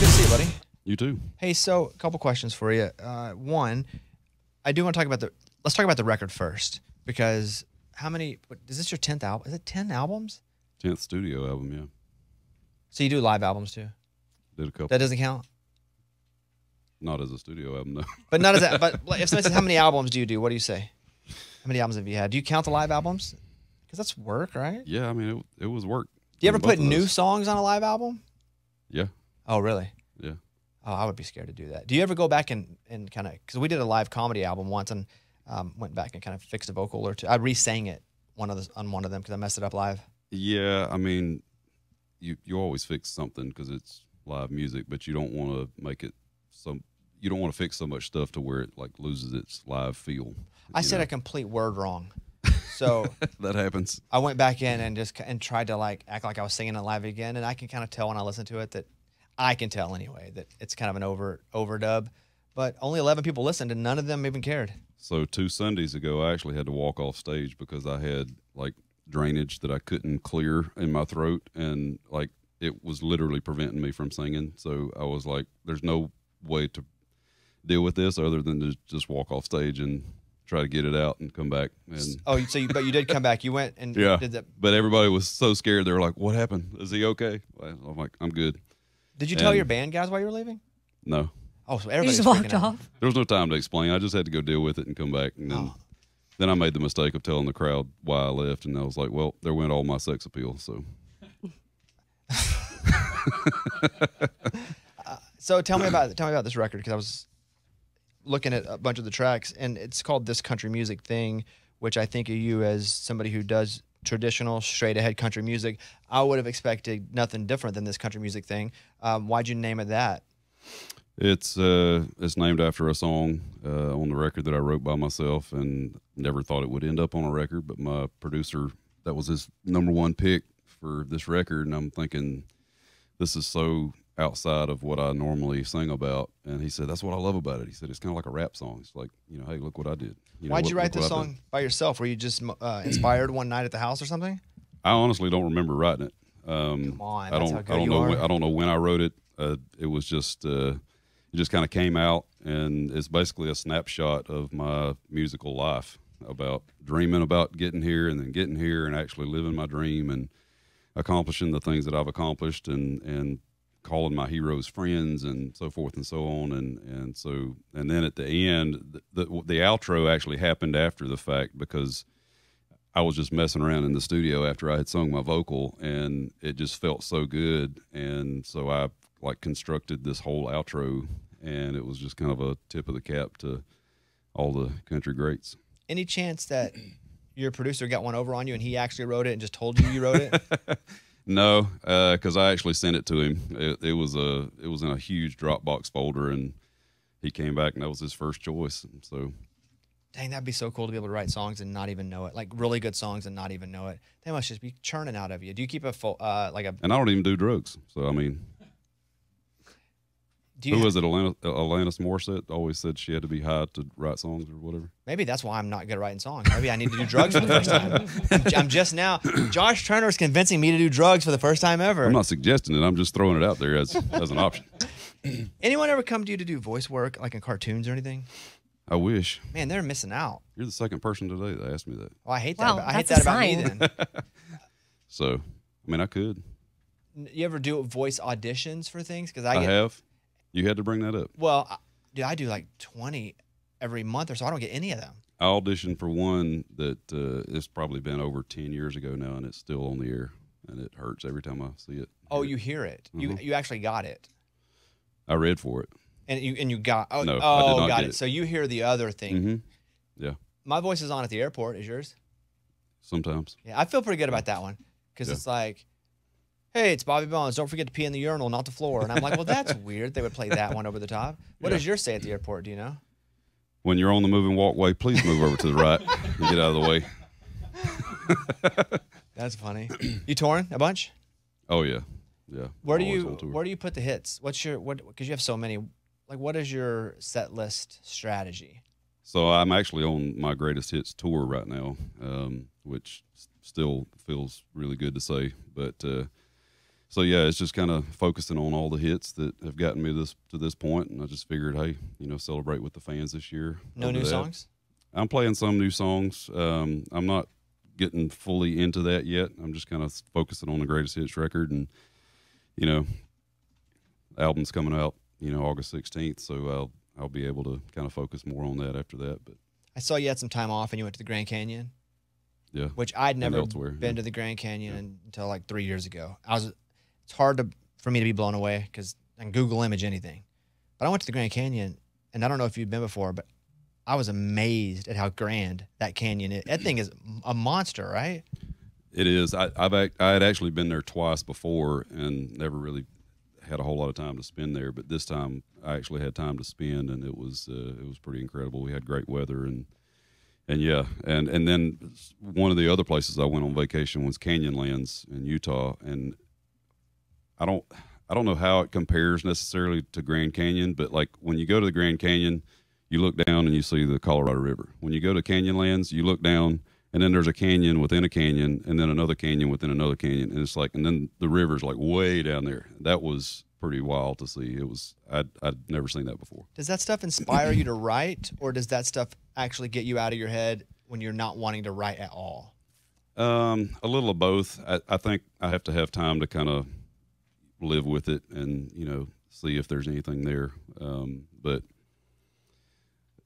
Good to see you, buddy. You too. Hey, so a couple questions for you. One, I do want to talk about let's talk about the record first, because is this your 10th album? Is it 10 albums? 10th studio album, yeah. So you do live albums too? Did a couple. That doesn't count? Not as a studio album, no. But not as that. But if somebody says, how many albums do you do? What do you say? How many albums have you had? Do you count the live albums? Because that's work, right? Yeah, I mean, it was work. Do you ever put new songs on a live album? Yeah. Oh, really? Yeah. Oh, I would be scared to do that. Do you ever go back and kind of, because we did a live comedy album once and went back and kind of fixed a vocal or two. I re-sang it on one of them because I messed it up live. Yeah, I mean, you always fix something because it's live music, but you don't want to make it you don't want to fix so much stuff to where it like loses its live feel. I said a complete word wrong. So that happens. I went back in and tried to like act like I was singing it live again, and I can kind of tell when I listen to it that I can tell anyway that it's kind of an overdub. But only 11 people listened, and none of them even cared. So 2 Sundays ago, I actually had to walk off stage because I had like drainage that I couldn't clear in my throat, and like it was literally preventing me from singing. So I was like, "There's no way to deal with this other than to just walk off stage and try to get it out and come back." And but you did come back. You went and yeah, did that. But everybody was so scared. They were like, "What happened? Is he okay?" I'm like, "I'm good." Did you tell your band guys why you were leaving? No. Oh, so everybody just walked off. There was no time to explain. I just had to go deal with it and come back. And then I made the mistake of telling the crowd why I left, and I was like, "Well, there went all my sex appeal." So. So tell me about this record, because I was looking at a bunch of the tracks, and it's called This Country Music Thing, which I think of you as somebody who does traditional, straight-ahead country music. I would have expected nothing different than This Country Music Thing. Why'd you name it that? It's named after a song on the record that I wrote by myself, and never thought it would end up on a record, but my producer, that was his #1 pick for this record, and I'm thinking, this is so outside of what I normally sing about. And he said, "That's what I love about it." He said, "It's kind of like a rap song. It's like, hey, look what I did." Why'd you write this song by yourself? Were you just inspired one night at the house or something? I honestly don't remember writing it. Come on, that's how good you are. I don't know when I wrote it. It was just it just kind of came out, and it's basically a snapshot of my musical life, about dreaming about getting here and then getting here and actually living my dream and accomplishing the things that I've accomplished, and calling my heroes friends and so forth and so on. And then at the end, the outro actually happened after the fact, because I was just messing around in the studio after I had sung my vocal, and it just felt so good. And so I like constructed this whole outro, and it was just kind of a tip of the cap to all the country greats. Any chance that your producer got one over on you and he actually wrote it and just told you wrote it? No, because I actually sent it to him. It was in a huge Dropbox folder, and he came back, and that was his first choice. And so, dang, that'd be so cool to be able to write songs and not even know it, like really good songs and not even know it. They must just be churning out of you. Do you keep a full And I don't even do drugs, so I mean. Who was it? Alanis Morissette always said she had to be high to write songs or whatever. Maybe that's why I'm not good at writing songs. Maybe I need to do drugs for the first time. I'm just now. Josh Turner is convincing me to do drugs for the first time ever. I'm not suggesting it. I'm just throwing it out there as an option. Anyone ever come to you to do voice work, like in cartoons or anything? I wish. Man, they're missing out. You're the second person today that asked me that. Oh, I hate that. I hate that about me then. So, I mean, I could. You ever do voice auditions for things? Because I have. You had to bring that up. Well, dude, I do like 20 every month or so. I don't get any of them. I auditioned for one that it's probably been over 10 years ago now, and it's still on the air, and it hurts every time I see it. Oh, you hear it. Mm-hmm. You actually got it. I read for it. And you got I did not got it. So you hear the other thing. Mm-hmm. Yeah. My voice is on at the airport. Is yours? Sometimes. Yeah, I feel pretty good about that one, because it's like, "Hey, it's Bobby Bones. Don't forget to pee in the urinal, not the floor." And I'm like, well, that's weird. They would play that one over the top. What does yours say at the airport? Do you know? When you're on the moving walkway, please move over to the right and get out of the way. That's funny. You touring a bunch? Oh yeah, yeah. Where do you put the hits? Because you have so many. Like, what is your set list strategy? So I'm actually on my greatest hits tour right now, which still feels really good to say. But So yeah, it's just kind of focusing on all the hits that have gotten me to this point, and I just figured, hey, celebrate with the fans this year. No new songs? I'm playing some new songs. I'm not getting fully into that yet. I'm just kind of focusing on the greatest hits record, and the album's coming out, August 16th, so I'll be able to kind of focus more on that after that. But I saw you had some time off and you went to the Grand Canyon. Yeah, which I'd never been to the Grand Canyon until like 3 years ago. It's hard for me to be blown away because I can Google image anything. But I went to the Grand Canyon, and I don't know if you've been before, but I was amazed at how grand that canyon is. That thing is a monster, right? It is. I had actually been there twice before and never really had a whole lot of time to spend there. But this time I actually had time to spend, and it was pretty incredible. We had great weather and yeah, and then one of the other places I went on vacation was Canyonlands in Utah, and I don't know how it compares necessarily to Grand Canyon, but like when you go to the Grand Canyon, you look down and you see the Colorado River. When you go to Canyonlands, you look down and then there's a canyon within a canyon and then another canyon within another canyon, and it's like, and then the river's like way down there. That was pretty wild to see. It was I'd never seen that before. Does that stuff inspire you to write, or does that stuff actually get you out of your head when you're not wanting to write at all? A little of both. I think I have to have time to kind of live with it and see if there's anything there. But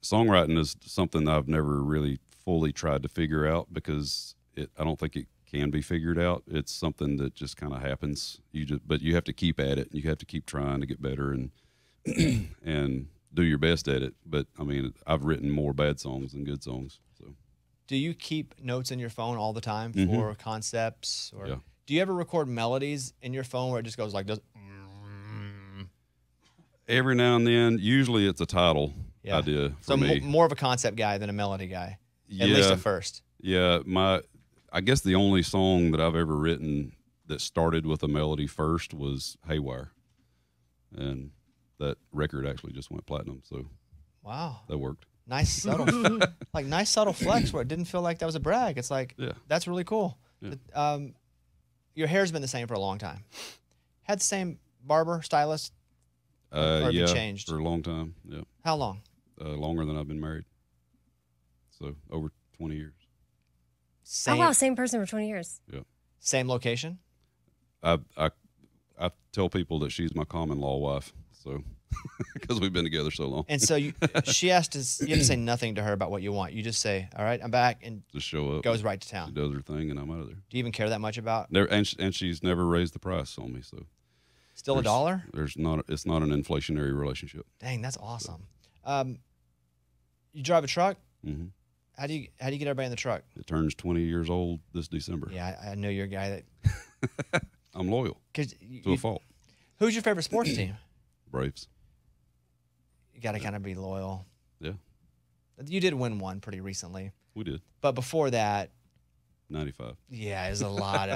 songwriting is something I've never really fully tried to figure out because I don't think it can be figured out. It's something that just kind of happens. But you have to keep at it. And you have to keep trying to get better and and do your best at it. But I mean, I've written more bad songs than good songs. So, do you keep notes in your phone all the time for concepts? Or do you ever record melodies in your phone where it just goes like this? Every now and then. Usually, it's a title idea for me. So more of a concept guy than a melody guy, at least at first. Yeah, I guess the only song that I've ever written that started with a melody first was Haywire, and that record actually just went platinum. So, wow, that worked. Nice subtle, nice subtle flex where it didn't feel like that was a brag. It's like, that's really cool. Yeah. Your hair's been the same for a long time. Had the same barber, stylist, or have you changed? For a long time. Yeah. How long? Longer than I've been married. So over 20 years. Oh wow, same person for 20 years. Yeah. Same location? I tell people that she's my common law wife, so because we've been together so long. And so you have to say nothing to her about what you want. You just say, "All right, I'm back," and just show up. Goes right to town. She does her thing, and I'm out of there. Do you even care that much about? And she's never raised the price on me, so still $1? It's not an inflationary relationship. Dang, that's awesome. You drive a truck? Mm-hmm. How do you get everybody in the truck? It turns 20 years old this December. Yeah, I know you're a guy that. I'm loyal to a fault. Who's your favorite sports team? Braves. You got to kind of be loyal. Yeah. You did win one pretty recently. We did. But before that, 95. Yeah, there's a lot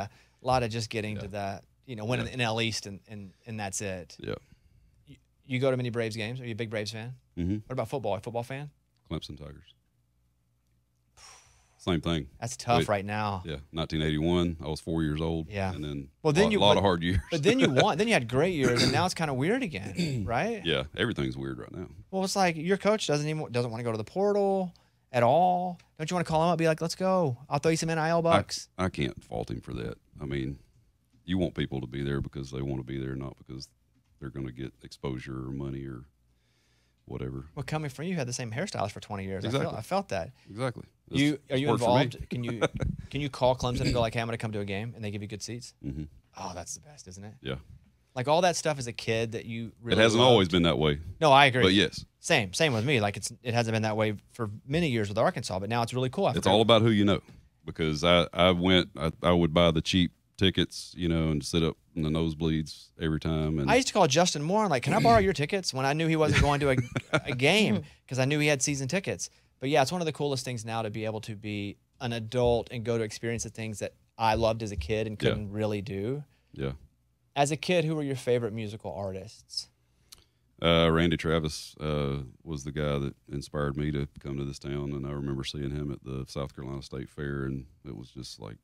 of just getting to that, winning the NL East and that's it. Yeah. You go to many Braves games? Are you a big Braves fan? Mm-hmm. What about football? A football fan? Clemson Tigers. Same thing. That's tough right now. Yeah, 1981. I was 4 years old. Yeah, and then a lot of hard years. But then you won. Then you had great years, and now it's kind of weird again, right? Yeah, everything's weird right now. Well, it's like your coach doesn't want to go to the portal at all. Don't you want to call him up and be like, "Let's go. I'll throw you some NIL bucks." I can't fault him for that. I mean, you want people to be there because they want to be there, not because they're going to get exposure or money or whatever. Well, coming from you, had the same hairstylist for 20 years. Exactly. I felt that. Exactly. Are you involved? Can you call Clemson and go like, "Hey, I'm going to come to a game," and they give you good seats? Mm-hmm. Oh, that's the best, isn't it? Yeah. Like all that stuff as a kid that you really It hasn't always been that way. No, I agree. But yes. Same with me. Like it hasn't been that way for many years with Arkansas, but now it's really cool. It's all about who you know, because I would buy the cheap tickets, and sit up in the nosebleeds every time. And I used to call Justin Moore and like, "Can I borrow your tickets?" when I knew he wasn't going to a game because I knew he had season tickets. But yeah, it's one of the coolest things now to be able to be an adult and go to experience the things that I loved as a kid and couldn't really do. Yeah. As a kid, who were your favorite musical artists? Randy Travis was the guy that inspired me to come to this town, and I remember seeing him at the South Carolina State Fair, and it was just like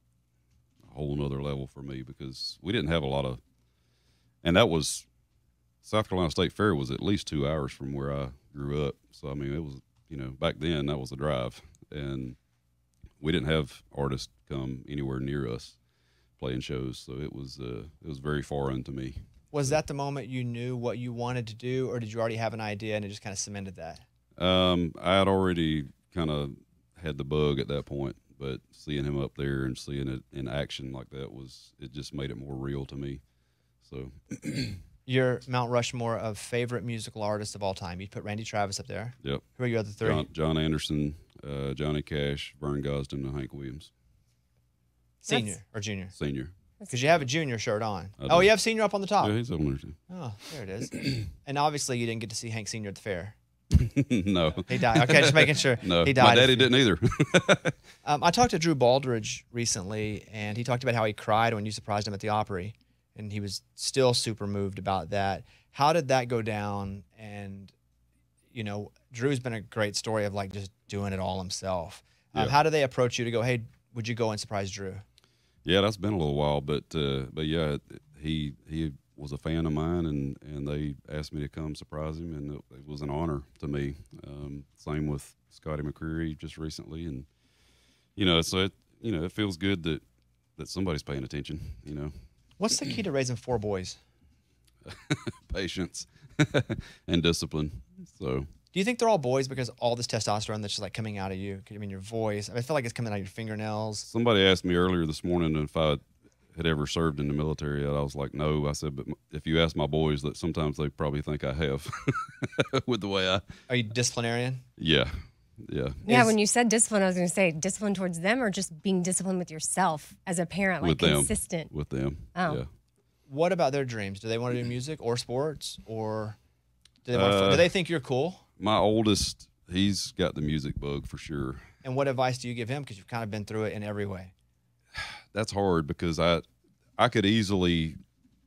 a whole nother level for me because we didn't have a lot of and that was South Carolina State Fair was at least 2 hours from where I grew up. So I mean, it was, you know, back then that was a drive, and we didn't have artists come anywhere near us playing shows, so it was very foreign to me. Was that the moment you knew what you wanted to do, or did you already have an idea and it just kind of cemented that? I had already kind of had the bug at that point, but seeing him up there and seeing it in action like that it just made it more real to me. So. Your Mount Rushmore of favorite musical artists of all time. You put Randy Travis up there. Yep. Who are your other three? John Anderson, Johnny Cash, Vern Gosdin, and Hank Williams. Senior or junior? Senior. Because you have a junior shirt on. Oh, you have senior up on the top. Yeah, he's up there too. Oh, there it is. And obviously you didn't get to see Hank Senior at the fair. No. He died. Okay, just making sure. No, he died. my daddy didn't either. I talked to Drew Baldridge recently, and he talked about how he cried when you surprised him at the Opry. And he was still super moved about that. How did that go down? And, you know, Drew's been a great story of like just doing it all himself. Yeah. How do they approach you to go, hey, would you go and surprise Drew? Yeah, that's been a little while, but yeah, he was a fan of mine, and they asked me to come surprise him, and it was an honor to me. Same with Scotty McCreery just recently, and you know, so it feels good that somebody's paying attention. You know. What's the key to raising 4 boys? Patience and discipline. So, do you think they're all boys because all this testosterone that's just like coming out of you? I mean, your voice. I feel like it's coming out of your fingernails. Somebody asked me earlier this morning if I had ever served in the military. And I was like, no. I said, but if you ask my boys, that sometimes they probably think I have with the way I. Are you disciplinarian? Yeah. Yeah. Yeah, when you said discipline, I was going to say discipline towards them or just being disciplined with yourself as a parent, like consistent. With them. Oh. Yeah. What about their dreams? Do they want to do music or sports, or do they think you're cool? My oldest, he's got the music bug for sure. And what advice do you give him? Because you've kind of been through it in every way. That's hard because I could easily,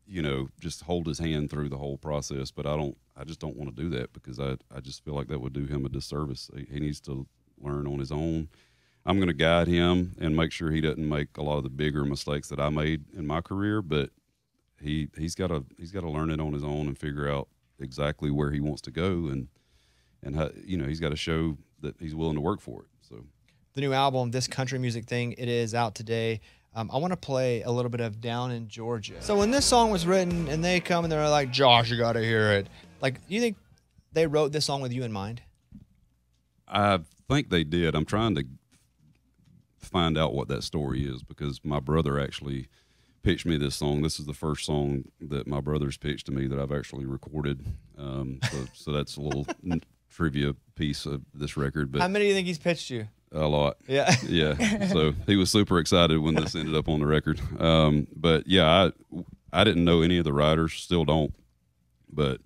you know, just hold his hand through the whole process, but I just don't want to do that because I just feel like that would do him a disservice. He needs to learn on his own. I'm going to guide him and make sure he doesn't make a lot of the bigger mistakes that I made in my career, but he's got to learn it on his own and figure out exactly where he wants to go, and how, you know, he's got to show that he's willing to work for it. So the new album, This Country Music Thing, it is out today. I want to play a little bit of Down in Georgia. So when this song was written and they come and they're like, Josh, you got to hear it. Like, do you think they wrote this song with you in mind? I think they did. I'm trying to find out what that story is because my brother actually pitched me this song. This is the first song that my brother's pitched to me that I've actually recorded. So that's a little trivia piece of this record. But how many do you think he's pitched you? A lot. Yeah. Yeah. So he was super excited when this ended up on the record. But yeah, I didn't know any of the writers, still don't. But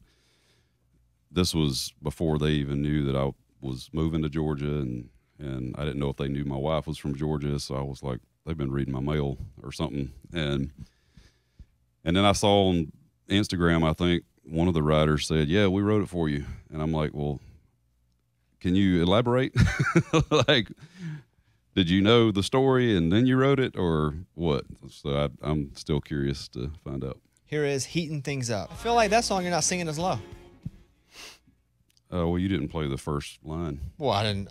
this was before they even knew that I was moving to Georgia, and I didn't know if they knew my wife was from Georgia. So I was like, they've been reading my mail or something. And then I saw on Instagram, I think one of the writers said, yeah, we wrote it for you. And I'm like, well, can you elaborate? Like, did you know the story and then you wrote it or what? So I'm still curious to find out. Here is Heating Things Up. I feel like that song you're not singing as low. Well, you didn't play the first line. Well, I didn't.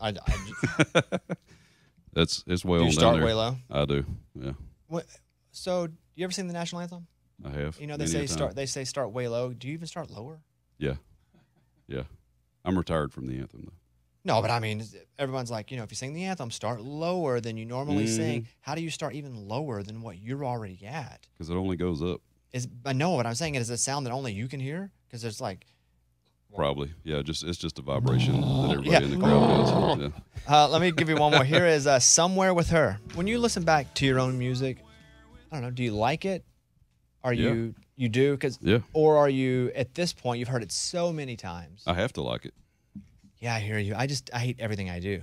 It's way do on you start down there. way low? I do, yeah. What, so, you ever sing the national anthem? I have. You know, they say start way low. Do you even start lower? Yeah. I'm retired from the anthem, though. No, but I mean, everyone's like, you know, if you sing the anthem, start lower than you normally sing. How do you start even lower than what you're already at? Because it only goes up. I know what I'm saying. Is a sound that only you can hear? Because there's like... Probably. Yeah, it's just a vibration that everybody in the crowd feels. Yeah. Let me give you one more. Here is Somewhere with Her. When you listen back to your own music, I don't know, do you like it? You do? Or are you, at this point, you've heard it so many times. I have to like it. Yeah, I hear you. I hate everything I do.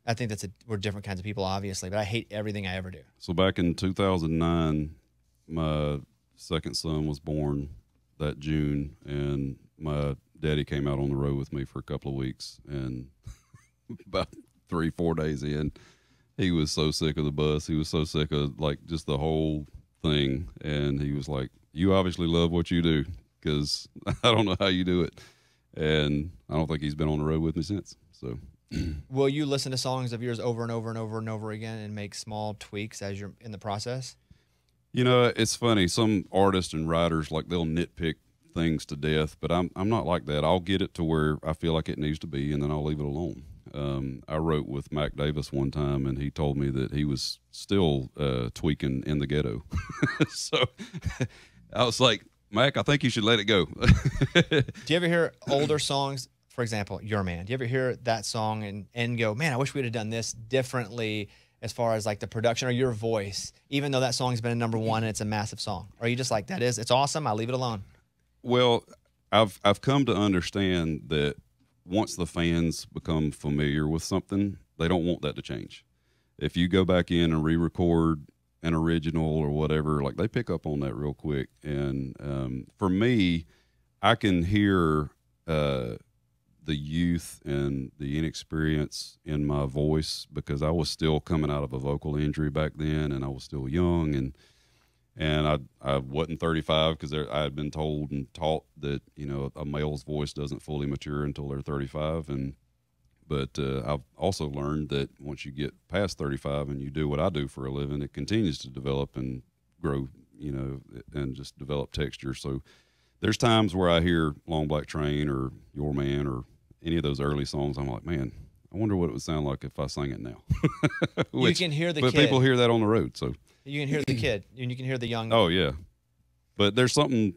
I think we're different kinds of people, obviously, but I hate everything I ever do. So back in 2009, my second son was born that June, and my daddy came out on the road with me for a couple of weeks, and about 3-4 days in, he was so sick of the bus. He was so sick of like just the whole thing, and he was like, you obviously love what you do, because I don't know how you do it. And I don't think he's been on the road with me since. So, will you listen to songs of yours over and over and over and over again and make small tweaks as you're in the process? You know, it's funny. Some artists and writers, like, they'll nitpick things to death, but I'm not like that. I'll get it to where I feel like it needs to be, and then I'll leave it alone. I wrote with Mac Davis one time, and he told me that he was still tweaking In the Ghetto. So I was like, Mac, I think you should let it go. Do you ever hear older songs, for example, Your Man? Do you ever hear that song and go, man, I wish we'd have done this differently as far as like the production or your voice, even though that song's been a number one and it's a massive song? Or are you just like, it's awesome, I'll leave it alone? Well, I've come to understand that once the fans become familiar with something, they don't want that to change. If you go back in and re-record an original or whatever, like, they pick up on that real quick. And for me, I can hear the youth and the inexperience in my voice, because I was still coming out of a vocal injury back then, and I was still young, and I wasn't 35, because I had been told and taught that, you know, a male's voice doesn't fully mature until they're 35. But I've also learned that once you get past 35 and you do what I do for a living, it continues to develop and grow, you know, and just develop texture. So there's times where I hear Long Black Train or Your Man or any of those early songs, I'm like, man, I wonder what it would sound like if I sang it now. You can hear the kid. But people hear that on the road, so. You can hear the kid, and you can hear the young. Oh yeah, but there's something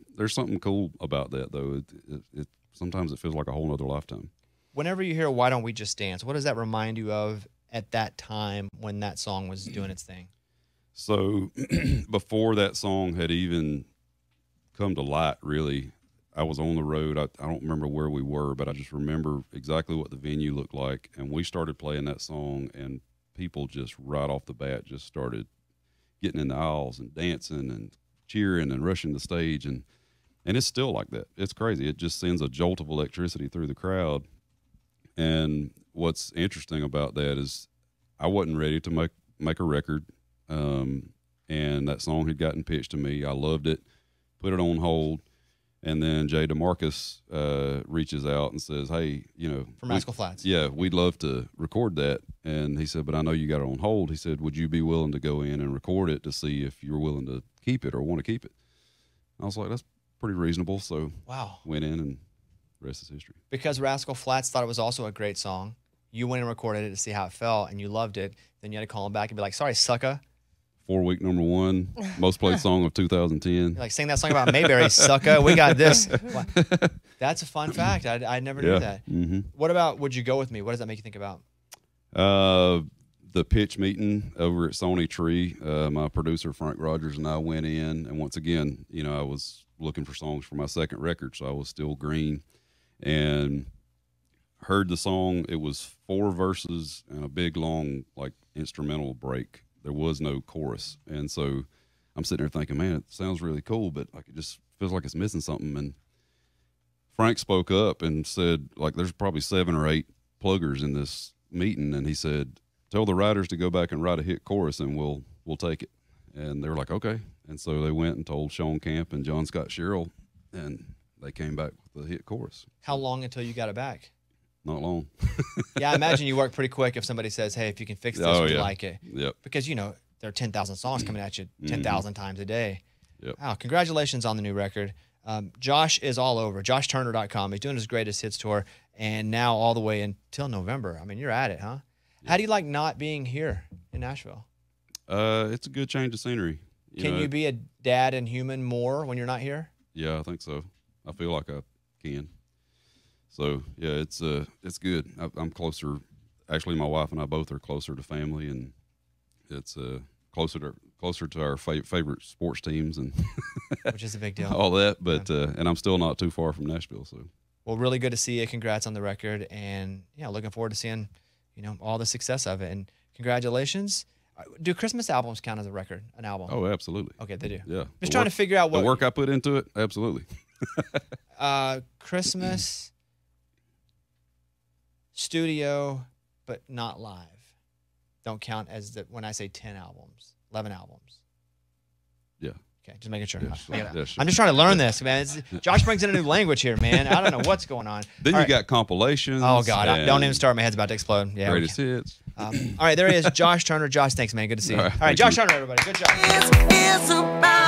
cool about that, though. It sometimes it feels like a whole nother lifetime. Whenever you hear "Why Don't We Just Dance," what does that remind you of at that time when that song was doing its thing? So before that song had even come to light, really, I was on the road. I don't remember where we were, but I just remember exactly what the venue looked like, and we started playing that song, and people just right off the bat just started getting in the aisles and dancing and cheering and rushing the stage, and it's still like that. It's crazy. It just sends a jolt of electricity through the crowd. And what's interesting about that is I wasn't ready to make a record, and that song had gotten pitched to me. I loved it, put it on hold, and then Jay DeMarcus reaches out and says, hey, you know, from Rascal Flatts. Yeah, we'd love to record that. And he said, but I know you got it on hold. He said, would you be willing to go in and record it to see if you're willing to keep it or want to keep it? I was like, that's pretty reasonable. So wow, went in, and the rest is history. Because Rascal Flatts thought it was also a great song, you went and recorded it to see how it felt, and you loved it. Then you had to call him back and be like, sorry, sucker. 4-week number one, most played song of 2010. You're like, sing that song about Mayberry, sucker. We got this. That's a fun fact. I never knew that. Mm-hmm. What about Would You Go With Me? What does that make you think about? The pitch meeting over at Sony Tree, my producer Frank Rogers and I went in, and once again, you know, I was looking for songs for my second record, so I was still green, and heard the song. It was 4 verses and a big long like instrumental break. There was no chorus, and so I'm sitting there thinking, man, it sounds really cool, but like it just feels like it's missing something. And Frank spoke up and said, like, there's probably 7 or 8 pluggers in this meeting, and he said, tell the writers to go back and write a hit chorus, and we'll take it. And they were like, okay. And so they went and told Sean Camp and John Scott Sherrill, and they came back with the hit chorus. How long until you got it back? Not long. Yeah, I imagine you work pretty quick if somebody says, hey, if you can fix this, we like it. Yep. Because, you know, there are 10,000 songs coming at you 10,000 times a day. Yep. Wow, congratulations on the new record. Josh is all over. JoshTurner.com. He's doing his greatest hits tour, and now all the way until November. I mean, you're at it, huh? Yep. How do you like not being here in Nashville? It's a good change of scenery. Can you be a dad and human more when you're not here? Yeah, I think so. I feel like I can. So yeah, it's good. I'm closer. Actually, my wife and I both are closer to family, and it's closer to our favorite sports teams, and which is a big deal. All that, but and I'm still not too far from Nashville. So well, really good to see you. Congrats on the record, and yeah, looking forward to seeing all the success of it. And congratulations. Do Christmas albums count as a record, an album? Oh, absolutely. Okay, they do. Yeah. Just trying to figure out what the work I put into it. Absolutely. Christmas studio, but not live. Don't count as when I say 10 albums, 11 albums. Yeah. Okay, just making sure. Yes, sir. Yes, sir. I'm just trying to learn this, man. Josh brings in a new language here, man. I don't know what's going on. Then you got compilations. Oh, God. and Don't even start. My head's about to explode. Yeah. Greatest hits. All right, there he is, Josh Turner. Josh, thanks, man. Good to see you. All right, thank Josh you. Turner, everybody. Good job. It's about